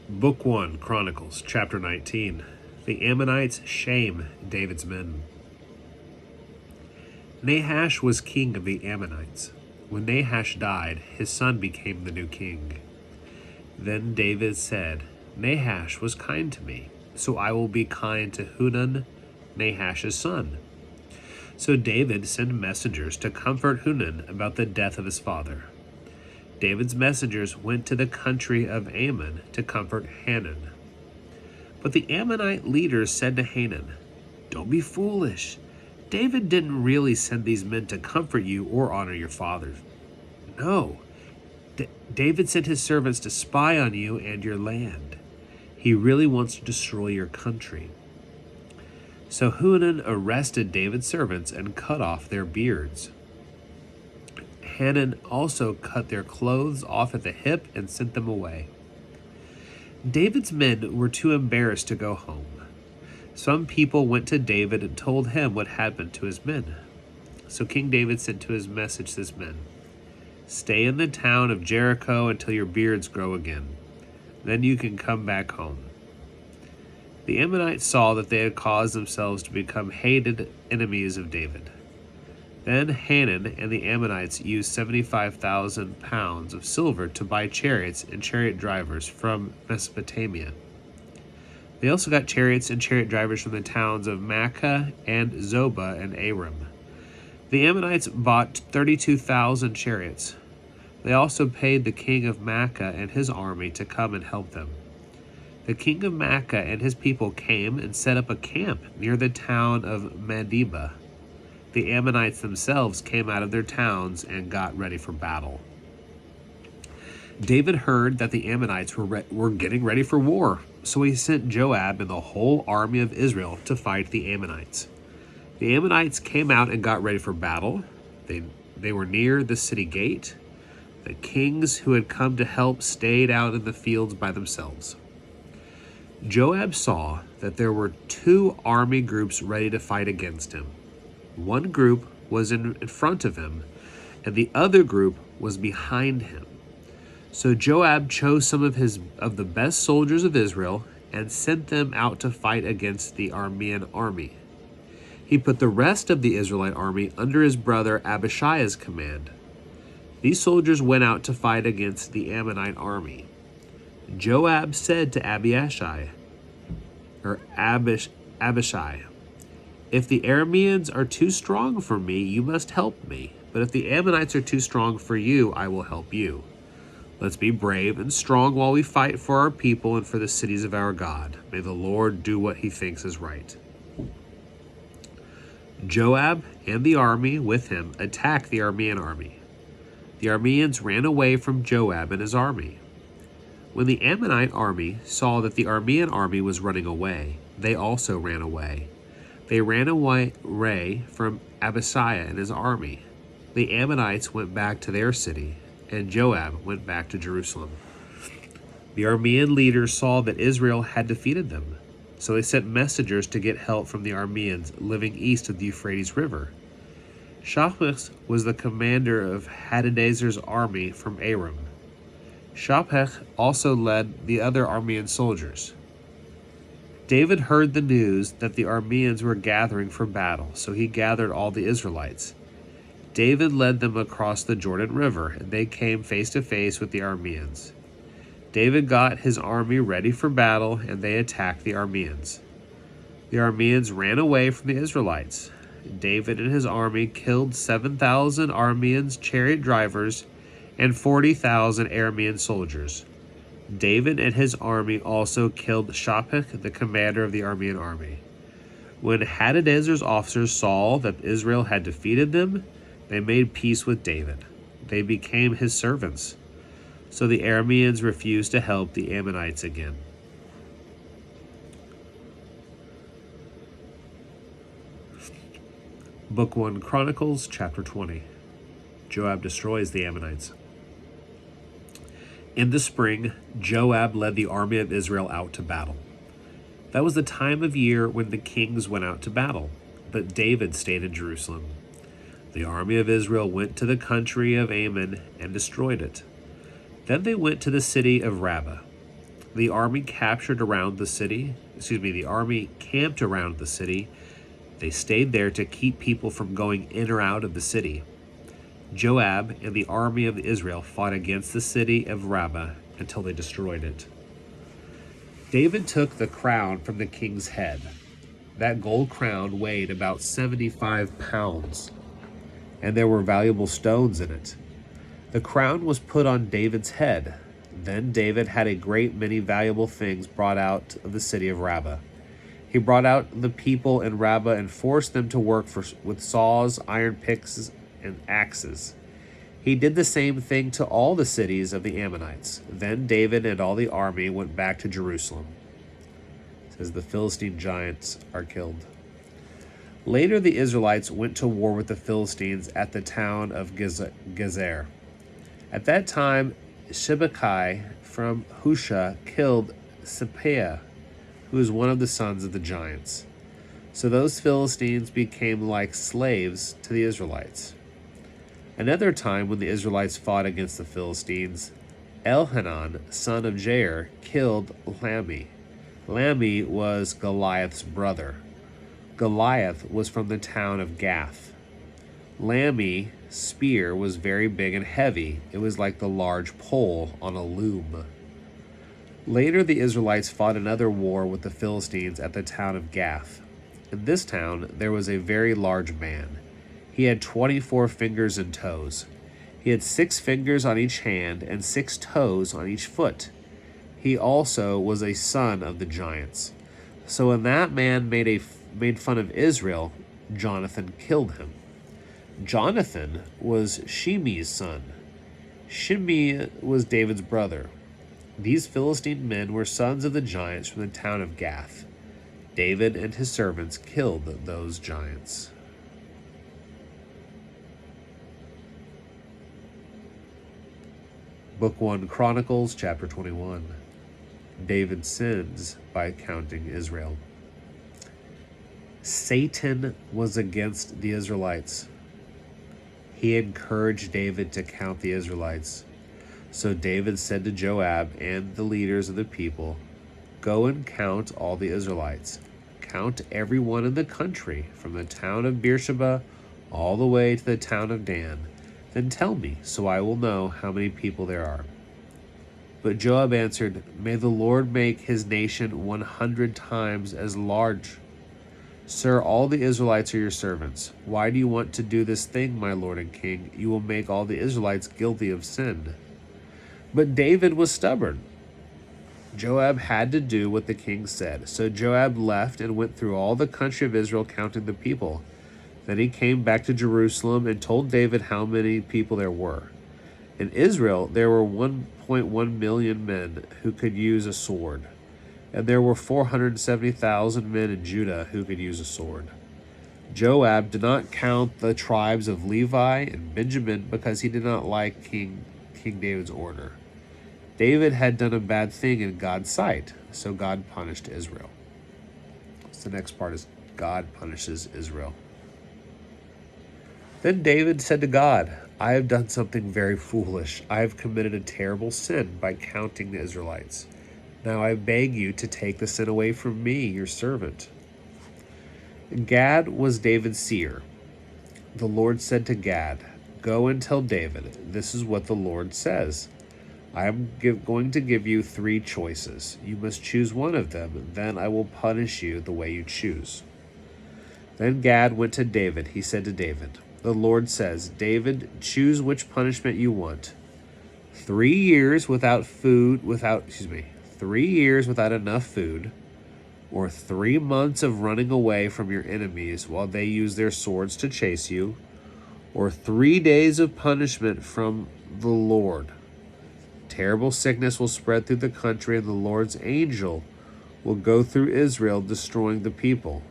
Book 1, Chronicles Chapter 19. The Ammonites shame David's men. Nahash was king of the Ammonites. When Nahash died, his son became the new king. Then David said, Nahash was kind to me, so I will be kind to Hunan, Nahash's son. So David sent messengers to comfort Hunan about the death of his father. David's messengers went to the country of Ammon to comfort Hanan. But the Ammonite leaders said to Hanan, Don't be foolish. David didn't really send these men to comfort you or honor your father. No, David sent his servants to spy on you and your land. He really wants to destroy your country. So Hunan arrested David's servants and cut off their beards. Hanan also cut their clothes off at the hip and sent them away. David's men were too embarrassed to go home. Some people went to David and told him what happened to his men. So King David sent to his message this men, Stay in the town of Jericho until your beards grow again. Then you can come back home. The Ammonites saw that they had caused themselves to become hated enemies of David. Then Hanan and the Ammonites used 75,000 pounds of silver to buy chariots and chariot drivers from Mesopotamia. They also got chariots and chariot drivers from the towns of Makkah and Zobah and Aram. The Ammonites bought 32,000 chariots. They also paid the king of Makkah and his army to come and help them. The king of Makkah and his people came and set up a camp near the town of Medeba. The Ammonites themselves came out of their towns and got ready for battle. David heard that the Ammonites were getting ready for war, so he sent Joab and the whole army of Israel to fight the Ammonites. The Ammonites came out and got ready for battle. They were near the city gate. The kings who had come to help stayed out in the fields by themselves. Joab saw that there were two army groups ready to fight against him. One group was in front of him, and the other group was behind him. So Joab chose some of the best soldiers of Israel and sent them out to fight against the Aramean army. He put the rest of the Israelite army under his brother Abishai's command. These soldiers went out to fight against the Ammonite army. Joab said to Abishai, If the Arameans are too strong for me, you must help me. But if the Ammonites are too strong for you, I will help you. Let's be brave and strong while we fight for our people and for the cities of our God. May the Lord do what he thinks is right. Joab and the army with him attacked the Aramean army. The Arameans ran away from Joab and his army. When the Ammonite army saw that the Aramean army was running away, they also ran away. They ran away from Abishai and his army. The Ammonites went back to their city, and Joab went back to Jerusalem. The Aramean leaders saw that Israel had defeated them, so they sent messengers to get help from the Arameans living east of the Euphrates River. Shaphat was the commander of Hadadezer's army from Aram. Shaphat also led the other Aramean soldiers. David heard the news that the Arameans were gathering for battle, so he gathered all the Israelites. David led them across the Jordan River, and they came face to face with the Arameans. David got his army ready for battle, and they attacked the Arameans. The Arameans ran away from the Israelites. David and his army killed 7,000 Arameans' chariot drivers and 40,000 Aramean soldiers. David and his army also killed Shaphat, the commander of the Aramean army. When Hadadezer's officers saw that Israel had defeated them, they made peace with David. They became his servants. So the Arameans refused to help the Ammonites again. Book 1, Chronicles Chapter 20. Joab destroys the Ammonites. In the spring, Joab led the army of Israel out to battle. That was the time of year when the kings went out to battle, but David stayed in Jerusalem. The army of Israel went to the country of Ammon and destroyed it. Then they went to the city of Rabbah. The army captured around the city. The army camped around the city. They stayed there to keep people from going in or out of the city. Joab and the army of Israel fought against the city of Rabbah until they destroyed it. David took the crown from the king's head. That gold crown weighed about 75 pounds, and there were valuable stones in it. The crown was put on David's head. Then David had a great many valuable things brought out of the city of Rabbah. He brought out the people in Rabbah and forced them to work with saws, iron picks, and axes. He did the same thing to all the cities of the Ammonites. Then David and all the army went back to Jerusalem. It says the Philistine giants are killed. Later the Israelites went to war with the Philistines at the town of Gezer. At that time, Shibbekai from Husha killed Sippeah, who was one of the sons of the giants. So those Philistines became like slaves to the Israelites. Another time when the Israelites fought against the Philistines, Elhanan, son of Jair, killed Lammi. Lammi was Goliath's brother. Goliath was from the town of Gath. Lammi's spear was very big and heavy. It was like the large pole on a loom. Later the Israelites fought another war with the Philistines at the town of Gath. In this town there was a very large man. He had 24 fingers and toes. He had 6 fingers on each hand and 6 toes on each foot. He also was a son of the giants. So when that man made fun of Israel, Jonathan killed him. Jonathan was Shimei's son. Shimei was David's brother. These Philistine men were sons of the giants from the town of Gath. David and his servants killed those giants. Book 1, Chronicles Chapter 21. David sins by counting Israel. Satan was against the Israelites. He encouraged David to count the Israelites. So David said to Joab and the leaders of the people, "Go and count all the Israelites. Count everyone in the country, from the town of Beersheba all the way to the town of Dan. Then tell me, so I will know how many people there are." But Joab answered, "May the Lord make his nation 100 times as large. Sir, all the Israelites are your servants. Why do you want to do this thing, my lord and king? You will make all the Israelites guilty of sin." But David was stubborn. Joab had to do what the king said. So Joab left and went through all the country of Israel, counting the people. Then he came back to Jerusalem and told David how many people there were. In Israel, there were 1.1 million men who could use a sword, and there were 470,000 men in Judah who could use a sword. Joab did not count the tribes of Levi and Benjamin because he did not like King David's order. David had done a bad thing in God's sight, so God punished Israel. So the next part is God punishes Israel. Then David said to God, "I have done something very foolish. I have committed a terrible sin by counting the Israelites. Now I beg you to take the sin away from me, your servant." Gad was David's seer. The Lord said to Gad, "Go and tell David, this is what the Lord says. I am going to give you 3 choices. You must choose one of them, then I will punish you the way you choose." Then Gad went to David. He said to David, "The Lord says, David, choose which punishment you want. 3 years without enough food, or 3 months of running away from your enemies while they use their swords to chase you, or 3 days of punishment from the Lord. Terrible sickness will spread through the country, and the Lord's angel will go through Israel, destroying the people.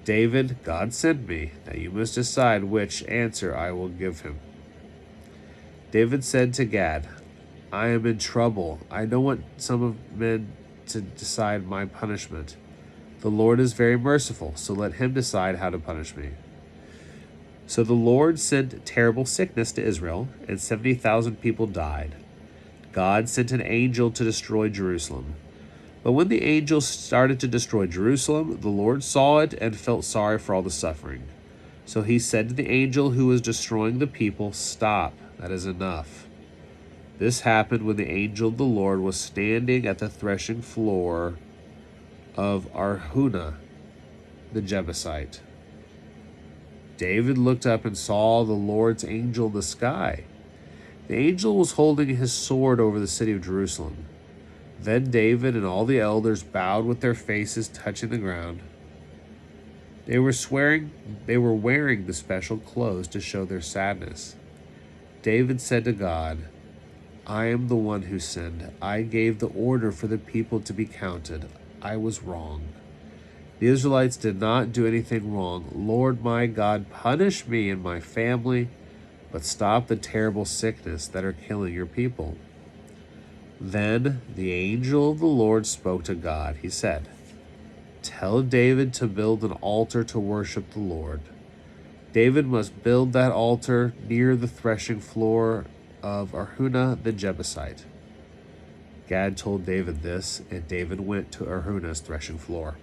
David, God sent me. Now you must decide which answer I will give him." David said to Gad, "I am in trouble. I don't want some of men to decide my punishment. The Lord is very merciful, so let him decide how to punish me." So the Lord sent terrible sickness to Israel, and 70,000 people died. God sent an angel to destroy Jerusalem. But when the angel started to destroy Jerusalem, the Lord saw it and felt sorry for all the suffering. So he said to the angel who was destroying the people, "Stop, that is enough." This happened when the angel of the Lord was standing at the threshing floor of Arhunah the Jebusite. David looked up and saw the Lord's angel in the sky. The angel was holding his sword over the city of Jerusalem. Then David and all the elders bowed with their faces touching the ground. They were wearing the special clothes to show their sadness. David said to God, "I am the one who sinned. I gave the order for the people to be counted. I was wrong. The Israelites did not do anything wrong. Lord my God, punish me and my family, but stop the terrible sickness that are killing your people." Then the angel of the Lord spoke to God. He said, "Tell David to build an altar to worship the Lord. David must build that altar near the threshing floor of Arhunah the Jebusite." Gad told David this, and David went to Arhunah's threshing floor.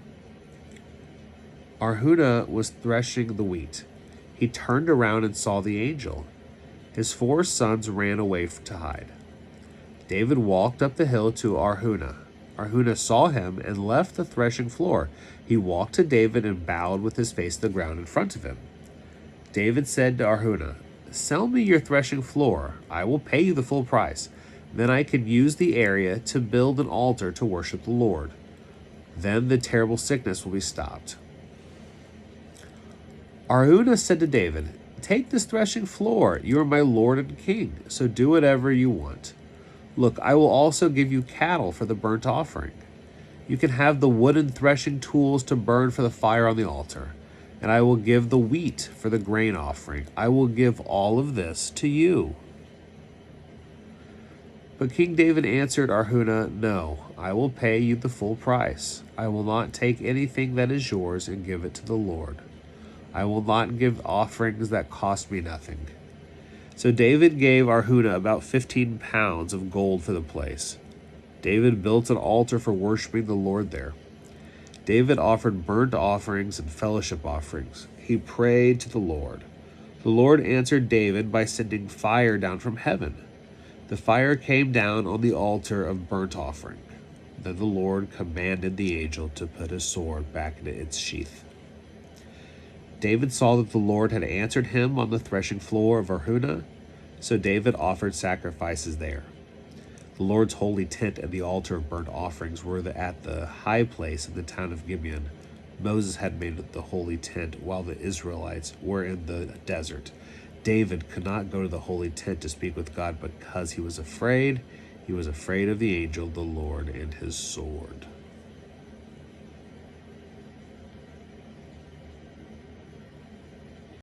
Arhunah was threshing the wheat. He turned around and saw the angel. His 4 sons ran away to hide. David walked up the hill to Arhunah. Arhunah saw him and left the threshing floor. He walked to David and bowed with his face to the ground in front of him. David said to Arhunah, "Sell me your threshing floor. I will pay you the full price. Then I can use the area to build an altar to worship the Lord. Then the terrible sickness will be stopped." Arhunah said to David, "Take this threshing floor. You are my lord and king, so do whatever you want. Look, I will also give you cattle for the burnt offering. You can have the wooden threshing tools to burn for the fire on the altar, and I will give the wheat for the grain offering. I will give all of this to you." But King David answered Arhunah, "No, I will pay you the full price. I will not take anything that is yours and give it to the Lord. I will not give offerings that cost me nothing." So David gave Arhunah about 15 pounds of gold for the place. David built an altar for worshiping the Lord there. David offered burnt offerings and fellowship offerings. He prayed to the Lord. The Lord answered David by sending fire down from heaven. The fire came down on the altar of burnt offering. Then the Lord commanded the angel to put his sword back into its sheath. David saw that the Lord had answered him on the threshing floor of Arhunah, so David offered sacrifices there. The Lord's holy tent and the altar of burnt offerings were at the high place in the town of Gibeon. Moses had made the holy tent while the Israelites were in the desert. David could not go to the holy tent to speak with God because he was afraid. He was afraid of the angel of the Lord and his sword.